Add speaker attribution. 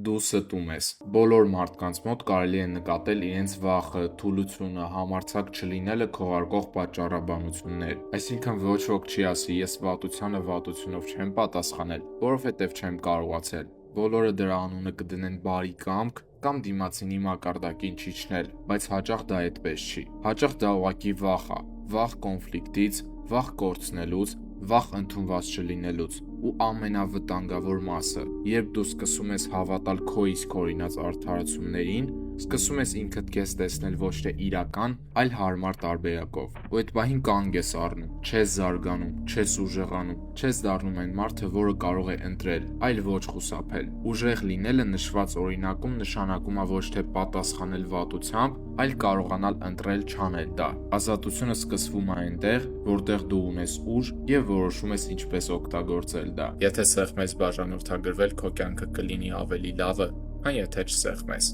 Speaker 1: Դու ստում ես։ Բոլոր մարդկանց մոտ կարելի է նկատել իրենց վախը, թուլությունը, համարձակ չլինելը քողարկող պատճառաբանություններ։ Այսինքն ոչ ոք չի ասի ես վատությանը վատությունով չեմ պատասխանել, որովհետև չեմ կարողացել։ Բոլորը դրա անունը կդնեն բարի կամք կամ դիմացինի մակարդակին չիջնել, բայց հաճախ դա այդպես չի։ Հաճախ դա ուղղակի վախ է, վախ կոնֆլիկտից, վախ կորցնելուց, վախ ընդունված չլինելուց ու ամենավտանգավոր մասը, երբ դու սկսում ես հավատալ քո իսկ օրինած արդարացումներին, սկսում ես ինքդ քեզ տեսնել ոչ թե իրական, այլ հարմար տարբերակով, ու այդ պահին կանգ ես առնում, չես զարգանում, չես ուժեղանում, չես դառնում այն մարդը, որը կարող է ընտրել, այլ ոչ խուսափել։ Ուժեղ լինելը նշված օրինակում նշանակում է ոչ թե պատասխանել վատությամբ, այլ կարողանալ ընտրել չանել դա։ Ազատությունը սկսվում է այնտեղ, որտեղ դու ունես ուժ եւ որոշում ես ինչպես օգտագործել դա։ Եթե սեղմես բաժանորդագրվել, քո կյանքը կլինի ավելի լավը, քան եթե չսեղմես։